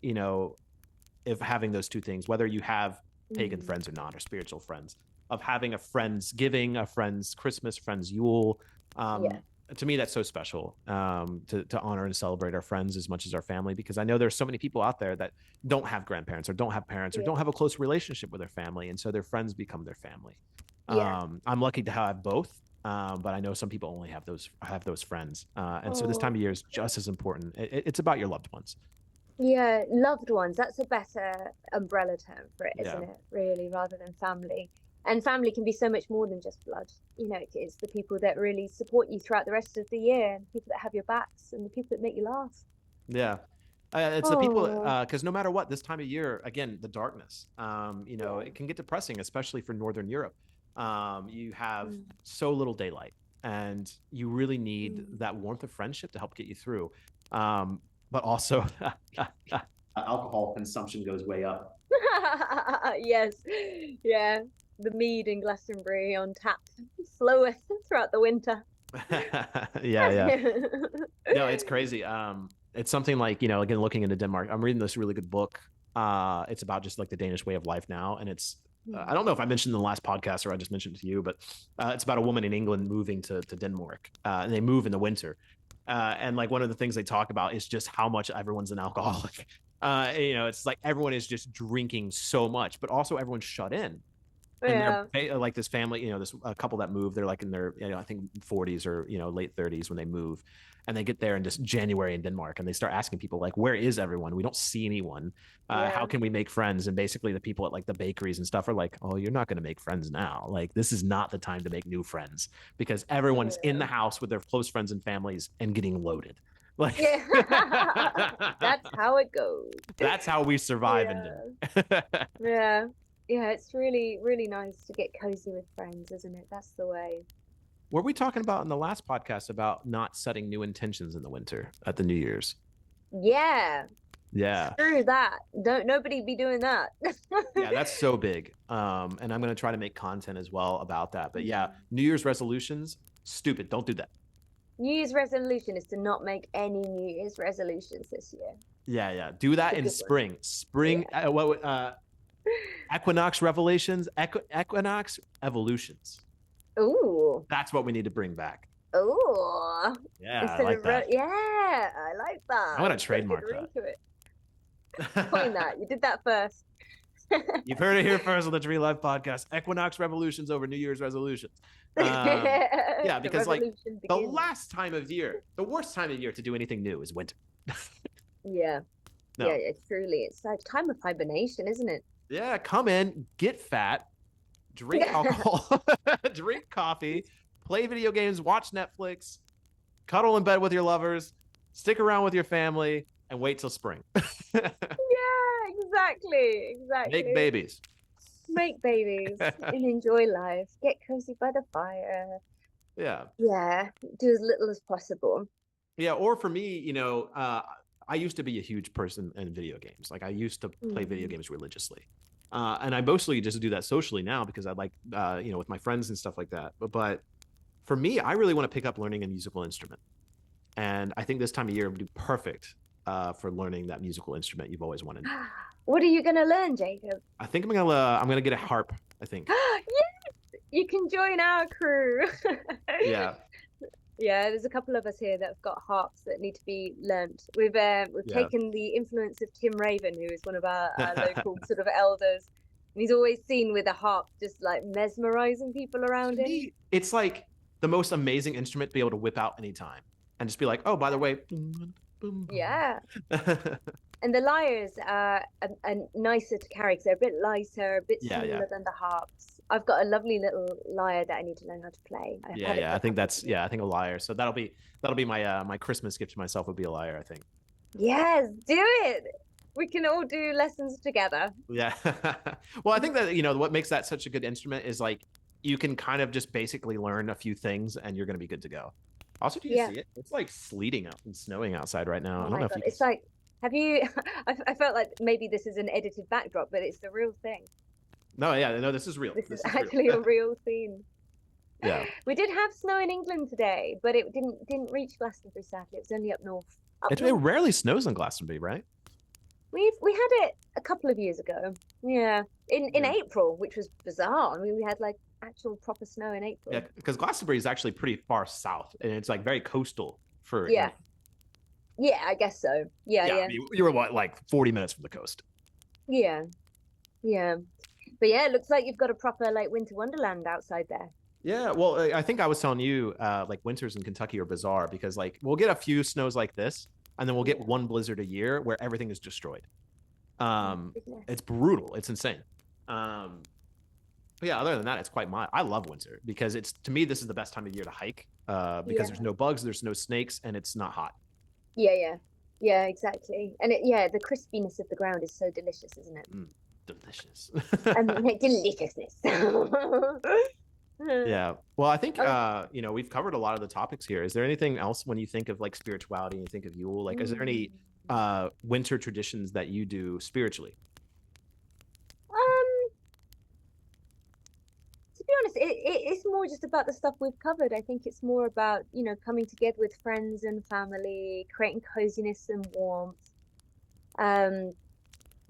if having those two things, whether you have pagan Mm, friends or not, or spiritual friends, of having a friend's giving, a friend's Christmas, friend's Yule. yeah. To me, that's so special, to honor and celebrate our friends as much as our family, because I know there's so many people out there that don't have grandparents or don't have parents or don't Yeah. have a close relationship with their family. And so their friends become their family. Yeah. I'm lucky to have both. But I know some people only have those friends. And so this Oh. time of year is just as important. It's about your loved ones. Yeah, loved ones. That's a better umbrella term for it, Yeah. isn't it? Really, rather than family. And family can be so much more than just blood. It's the people that really support you throughout the rest of the year, and the people that have your backs, and the people that make you laugh. Yeah. It's the people, Oh, because no matter what, this time of year, again, the darkness, yeah. it can get depressing, especially for Northern Europe. You have Mm, so little daylight, and you really need mm. that warmth of friendship to help get you through. But also, alcohol consumption goes way up. Yes, yeah. The mead in Glastonbury on tap, slowest throughout the winter. Yeah, yeah. No, it's crazy. It's something like, again, looking into Denmark, I'm reading this really good book. It's about just like the Danish way of life now. And it's, I don't know if I mentioned in the last podcast or I just mentioned it to you, but it's about a woman in England moving to Denmark. And they move in the winter. And like one of the things they talk about is just how much everyone's an alcoholic. It's like everyone is just drinking so much, but also everyone's shut in. And Yeah. they're like this family, this a couple that moved. They're like in their, I think 40s or late 30s when they move, and they get there in just January in Denmark, and they start asking people like, "Where is everyone? We don't see anyone. How Yeah. can we make friends?" And basically, the people at like the bakeries and stuff are like, "Oh, you're not going to make friends now. Like this is not the time to make new friends because everyone's in Yeah. the house with their close friends and families and getting loaded." Like Yeah. That's how it goes. that's how we survive in Yeah. Denmark. Yeah. Yeah, it's really, really nice to get cozy with friends, isn't it? That's the way. Were we talking about in the last podcast about not setting new intentions in the winter at the New Year's? Yeah. Yeah. Screw that. Don't nobody be doing that. Yeah, that's so big. And I'm going to try to make content as well about that. But yeah, New Year's resolutions, stupid. Don't do that. New Year's resolution is to not make any New Year's resolutions this year. Yeah, yeah. Do that in spring. Spring, Equinox revelations, Equinox evolutions. Ooh. That's what we need to bring back. Ooh. Yeah, Instead I like of that. yeah, I like that. I want to Let's trademark get into it. that. Coin that. You did that first. You've heard it here first on the Tree Life podcast. Equinox revolutions over New Year's resolutions. Yeah, because like the last time of year, the worst time of year to do anything new is winter. Yeah. No. Yeah, truly. It's like time of hibernation, isn't it? Yeah, come in, get fat, drink alcohol, drink coffee, play video games, watch Netflix, cuddle in bed with your lovers, stick around with your family, and wait till spring. Yeah, exactly. Make babies. Make babies and enjoy life. Get cozy by the fire. Yeah. Yeah, do as little as possible. Yeah, or for me, I used to be a huge person in video games. Like I used to play video games religiously. And I mostly just do that socially now because I like, with my friends and stuff like that. But for me, I really want to pick up learning a musical instrument. And I think this time of year would be perfect for learning that musical instrument you've always wanted. What are you going to learn, Jacob? I think I'm gonna get a harp, I think. Yes! You can join our crew. Yeah. Yeah, there's a couple of us here that have got harps that need to be learnt. We've taken the influence of Tim Raven, who is one of our local sort of elders. And he's always seen with a harp just like mesmerizing people around him. It's like the most amazing instrument to be able to whip out anytime and just be like, oh, by the way. Yeah. And the lyres are nicer to carry because they're a bit lighter, a bit smaller than the harps. I've got a lovely little lyre that I need to learn how to play. I think I think a lyre. So that'll be my my Christmas gift to myself would be a lyre, I think. Yes, do it. We can all do lessons together. Yeah. Well, I think that, what makes that such a good instrument is like you can kind of just basically learn a few things and you're going to be good to go. Also, do you see it? It's like sleeting out and snowing outside right now. Oh my God. It's like Have you? I felt like maybe this is an edited backdrop, but it's the real thing. No, yeah, no, this is real. This is Real. actually a real scene. Yeah. We did have snow in England today, but it didn't reach Glastonbury, sadly. It was only up north. It rarely snows in Glastonbury, right? We had it a couple of years ago. Yeah, in April, which was bizarre. I mean, we had like actual proper snow in April. Yeah, because Glastonbury is actually pretty far south, and it's like very coastal for. Yeah. Yeah, I guess so. Yeah. I mean, you were what, like 40 minutes from the coast. Yeah. But yeah, it looks like you've got a proper like winter wonderland outside there. Yeah, well, I think I was telling you, like winters in Kentucky are bizarre because like we'll get a few snows like this, and then we'll get one blizzard a year where everything is destroyed. It's brutal. It's insane. But yeah, other than that, it's quite mild. I love winter because it's, to me, this is the best time of year to hike because there's no bugs, there's no snakes, and it's not hot. Yeah, exactly. And the crispiness of the ground is so delicious, isn't it? Delicious. Deliciousness. Yeah. Well, I think we've covered a lot of the topics here. Is there anything else when you think of like spirituality and you think of Yule? Like, is there any winter traditions that you do spiritually? To be honest, it's more just about the stuff we've covered. I think it's more about, coming together with friends and family, creating coziness and warmth.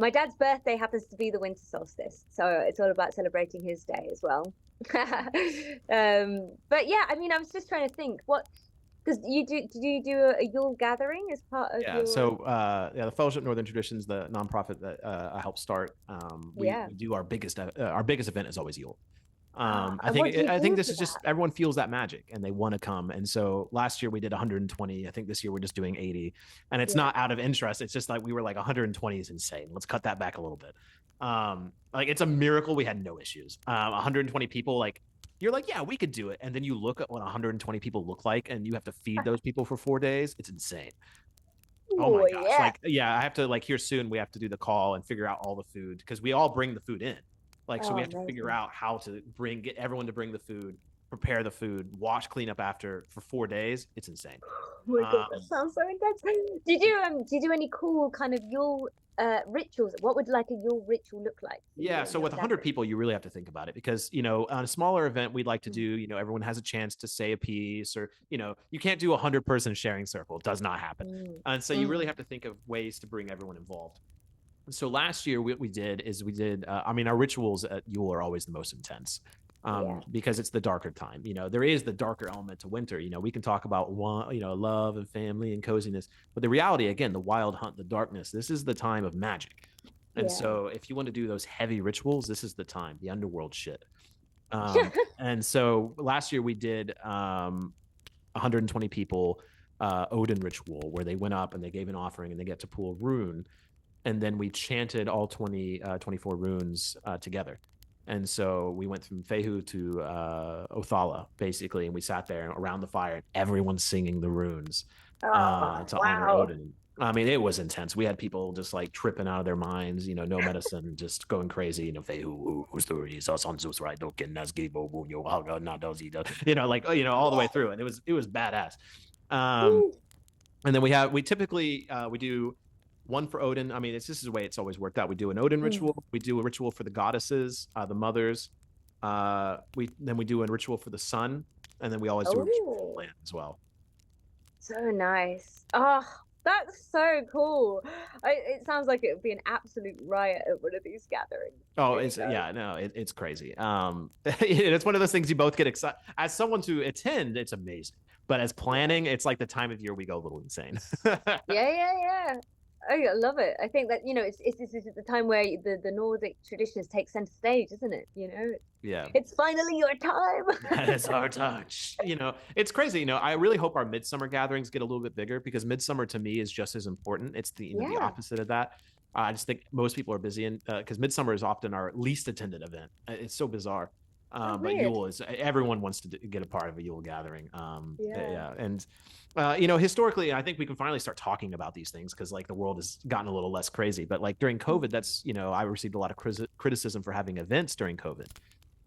My dad's birthday happens to be the winter solstice, so it's all about celebrating his day as well. But yeah, I mean, I was just trying to think because did you do a Yule gathering as part of your... So the Fellowship Northern Traditions, the nonprofit that I helped start, we do our biggest event is always Yule. I think this is just everyone feels that magic and they want to come. And so last year we did 120. I think this year we're just doing 80, and it's not out of interest. It's just like we were like 120 is insane. Let's cut that back a little bit. Like it's a miracle we had no issues. 120 people, like you're like, yeah, we could do it. And then you look at what 120 people look like and you have to feed those people for 4 days. It's insane. Oh my gosh. I have to, like, here soon we have to do the call and figure out all the food because we all bring the food in. Like, so we have to figure out how to get everyone to bring the food, prepare the food, wash, clean up after for 4 days. It's insane. Oh my God, that sounds so intense. Did you do any cool kind of Yule rituals? What would like a Yule ritual look like? Yeah, so with 100 people, you really have to think about it because, on a smaller event, we'd like to do, everyone has a chance to say a piece or, you can't do 100-person sharing circle. It does not happen. And so you really have to think of ways to bring everyone involved. So last year, what we did is our rituals at Yule are always the most intense because it's the darker time. There is the darker element to winter. We can talk about love and family and coziness, but the reality, again, the wild hunt, the darkness, this is the time of magic. And so if you want to do those heavy rituals, this is the time, the underworld shit. And so last year we did 120 people Odin ritual where they went up and they gave an offering and they get to pull a rune. And then we chanted all 24 runes together. And so we went from Fehu to Othala, basically, and we sat there around the fire, and everyone's singing the runes to honor Odin. I mean, it was intense. We had people just like tripping out of their minds, no medicine, just going crazy. Fehu, who's the Zeus, right? All the way through, and it was badass. And then we typically do one for Odin. I mean, this is the way it's always worked out. We do an Odin ritual. We do a ritual for the goddesses, the mothers. We do a ritual for the sun, and then we always do a ritual for the land as well. So nice. Oh, that's so cool. It sounds like it would be an absolute riot at one of these gatherings. Oh, it's crazy. It's one of those things you both get excited. As someone to attend, it's amazing. But as planning, it's like the time of year we go a little insane. Yeah. I love it. I think that it's the time where the Nordic traditions take center stage, isn't it? Yeah. It's finally your time. It's our time. It's crazy. I really hope our midsummer gatherings get a little bit bigger because midsummer to me is just as important. It's the opposite of that. I just think most people are busy because midsummer is often our least attended event. It's so bizarre. But Yule is, everyone wants to get a part of a Yule gathering. And historically, I think we can finally start talking about these things because like the world has gotten a little less crazy. But like during COVID, that's I received a lot of criticism for having events during COVID.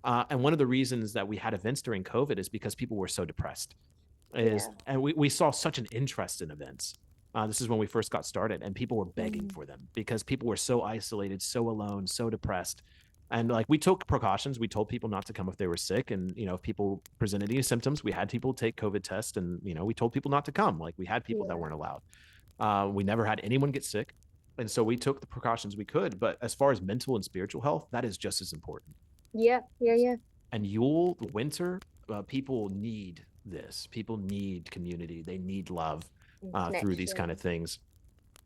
And one of the reasons that we had events during COVID is because people were so depressed. And we saw such an interest in events. This is when we first got started, and people were begging for them because people were so isolated, so alone, so depressed. And like, we took precautions. We told people not to come if they were sick. And, you know, if people presented any symptoms, we had people take COVID tests, and, you know, we told people not to come. Like, we had people that weren't allowed. We never had anyone get sick. And so we took the precautions we could. But as far as mental and spiritual health, that is just as important. Yeah. And Yule, the winter, people need this. People need community. They need love through these kind of things.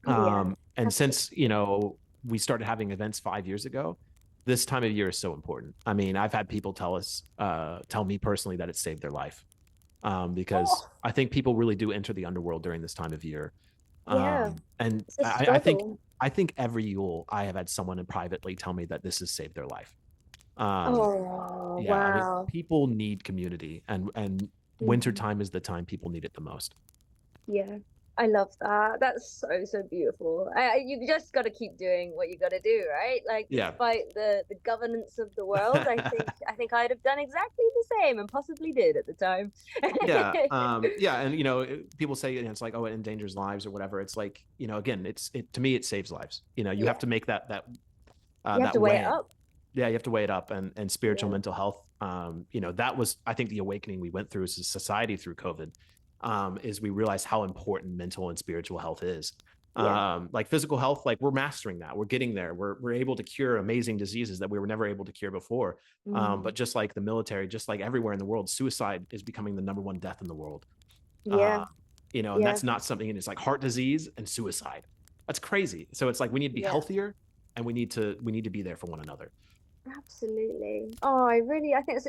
And since, you know, we started having events 5 years ago, this time of year is so important. I mean, I've had people tell me personally that it saved their life, because I think people really do enter the underworld during this time of year. And I think every Yule I have had someone privately tell me that this has saved their life. Wow. I mean, people need community, and wintertime is the time people need it the most. Yeah, I love that. That's so beautiful. You just got to keep doing what you got to do, right? Like, despite the governance of the world, I think I'd have done exactly the same, and possibly did at the time. And you know, people say, you know, it's like, oh, it endangers lives or whatever. It's like, you know, again, to me, it saves lives. You know, you have to make that you have to weigh it up. Yeah, you have to weigh it up, and spiritual mental health. You know, that was, I think, the awakening we went through as a society through COVID. Is we realized how important mental and spiritual health is. Like physical health, like we're mastering that. We're getting there. We're able to cure amazing diseases that we were never able to cure before. But just like the military, just like everywhere in the world, suicide is becoming the #1 death in the world. You know, and that's not something, and it's like heart disease and suicide. That's crazy. So it's like, we need to be healthier, and we need to be there for one another. Absolutely. Oh, I think it's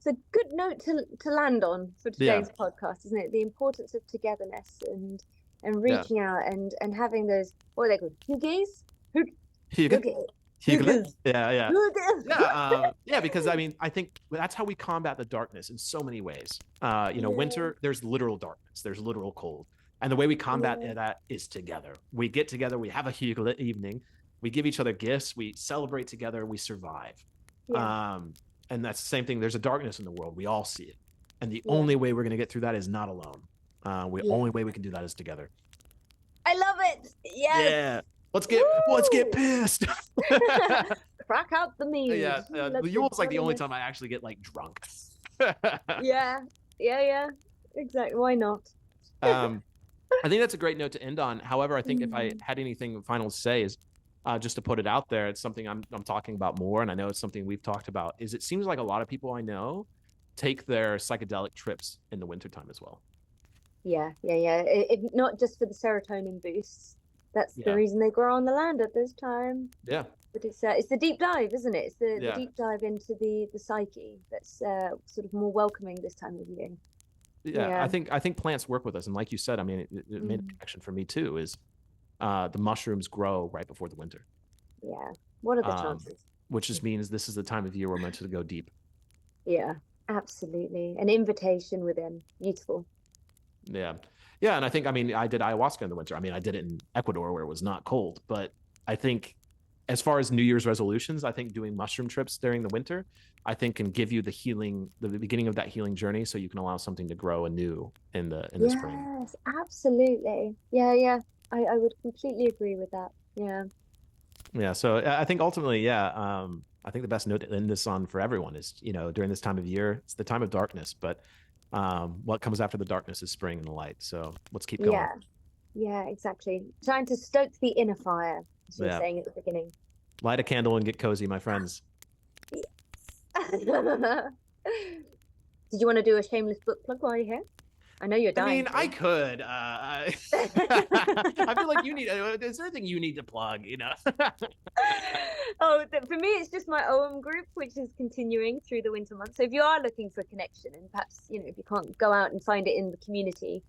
a good note to land on for today's podcast, isn't it? The importance of togetherness and reaching out and having those, what are they called? Hygges? Hygge. Yeah, because I mean, I think that's how we combat the darkness in so many ways. You know, winter, there's literal darkness, there's literal cold. And the way we combat that is together. We get together, we have a Yule evening, we give each other gifts, we celebrate together, we survive. And that's the same thing. There's a darkness in the world. We all see it. And the only way we're going to get through that is not alone. The only way we can do that is together. I love it. Yes. Yeah. Let's get pissed. Crack out the mead. Yule's like the only time I actually get like drunk. Yeah. Exactly. Why not? I think that's a great note to end on. However, I think if I had anything final to say is, just to put it out there, it's something I'm talking about more, and I know it's something we've talked about, is it seems like a lot of people I know take their psychedelic trips in the wintertime as well. Yeah. Not just for the serotonin boosts. That's the reason they grow on the land at this time. Yeah. But it's the deep dive, isn't it? It's the deep dive into the psyche that's sort of more welcoming this time of year. Yeah. I think plants work with us, and like you said, I mean, it made a connection for me too, is the mushrooms grow right before the winter. Yeah. What are the chances? Which just means this is the time of year we're meant to go deep. Yeah, absolutely. An invitation within. Beautiful. Yeah. And I think, I mean, I did ayahuasca in the winter. I mean, I did it in Ecuador where it was not cold, but I think as far as New Year's resolutions, I think doing mushroom trips during the winter, I think can give you the beginning of that healing journey, so you can allow something to grow anew in the spring. Yes, absolutely. Yeah. I would completely agree with that. Yeah. So I think ultimately, I think the best note to end this on for everyone is, you know, during this time of year, it's the time of darkness, but what comes after the darkness is spring and the light. So let's keep going. Yeah, exactly. Trying to stoke the inner fire, as you were saying at the beginning. Light a candle and get cozy, my friends. Did you want to do a shameless book plug while you're here? I know you're dying. I mean, I could. I feel like you need. Is there anything you need to plug? You know. For me, it's just my OM group, which is continuing through the winter months. So if you are looking for a connection, and perhaps if you can't go out and find it in the community,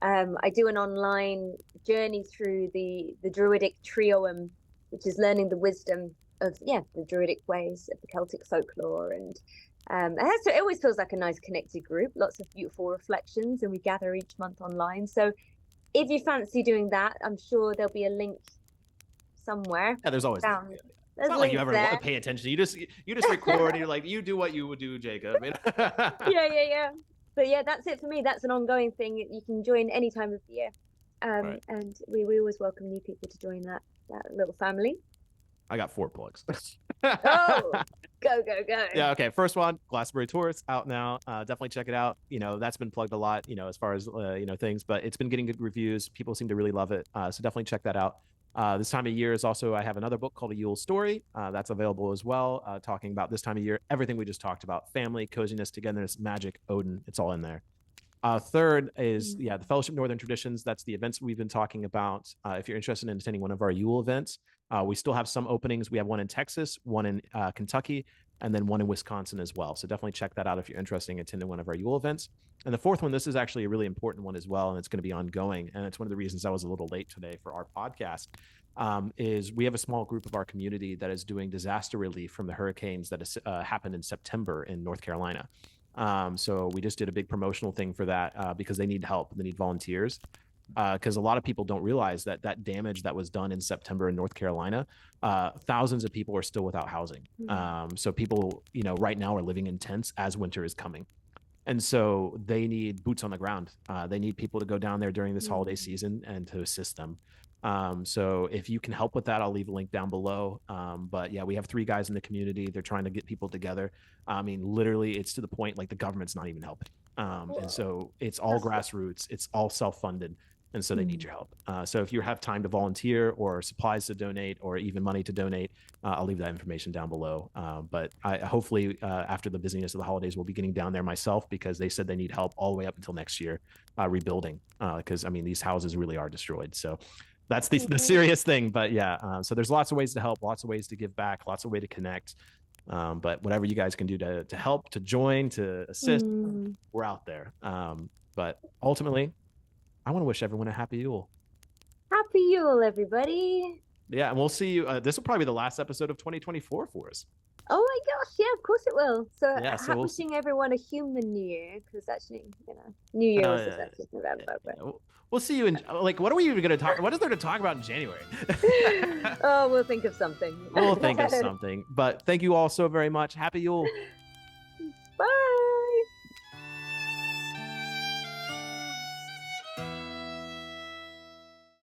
I do an online journey through the Druidic Trioum, which is learning the wisdom of the Druidic ways of the Celtic folklore, and it always feels like a nice connected group, lots of beautiful reflections, and we gather each month online. So if you fancy doing that, I'm sure there'll be a link somewhere. Yeah, there's always down. It's not like you ever want to pay attention. You just record and you're like, you do what you would do, Jacob. Yeah. But that's it for me. That's an ongoing thing. You can join any time of the year. Right. And we always welcome new people to join that little family. I got 4 plugs. Oh, go. Yeah, okay. First one, Glastonbury Tourist out now. Definitely check it out. That's been plugged a lot, as far as things, but it's been getting good reviews. People seem to really love it. So definitely check that out. This time of year is also, I have another book called A Yule Story. That's available as well, talking about this time of year, everything we just talked about: family, coziness, togetherness, magic, Odin. It's all in there. Third is, the Fellowship Northern Traditions. That's the events we've been talking about. If you're interested in attending one of our Yule events, we still have some openings. We have one in Texas, one in Kentucky, and then one in Wisconsin as well. So definitely check that out if you're interested in attending one of our Yule events. And the fourth one, this is actually a really important one as well, and it's going to be ongoing. And it's one of the reasons I was a little late today for our podcast, is we have a small group of our community that is doing disaster relief from the hurricanes that happened in September in North Carolina. So we just did a big promotional thing for that because they need help. They need volunteers. Because a lot of people don't realize that damage that was done in September in North Carolina, thousands of people are still without housing. So people, right now are living in tents as winter is coming. And so they need boots on the ground. They need people to go down there during this holiday season and to assist them. So if you can help with that, I'll leave a link down below. But yeah, we have 3 guys in the community. They're trying to get people together. I mean, literally, it's to the point like the government's not even helping. And so it's all grassroots. It's all self-funded. And so they need your help. So if you have time to volunteer or supplies to donate or even money to donate, I'll leave that information down below. But I hopefully after the busyness of the holidays, we'll be getting down there myself, because they said they need help all the way up until next year rebuilding. Because, I mean, these houses really are destroyed. So that's the serious thing. But yeah, so there's lots of ways to help, lots of ways to give back, lots of ways to connect. But whatever you guys can do to help, to join, to assist, we're out there. But ultimately, I want to wish everyone a happy Yule. Happy Yule, everybody. Yeah, and we'll see you. This will probably be the last episode of 2024 for us. Oh my gosh, yeah, of course it will. So, Yeah, so wishing everyone a human New Year, because actually, New Year was just November. But... We'll see you in, what are we even going to talk? What is there to talk about in January? Oh, we'll think of something. We'll think of something. But thank you all so very much. Happy Yule. Bye.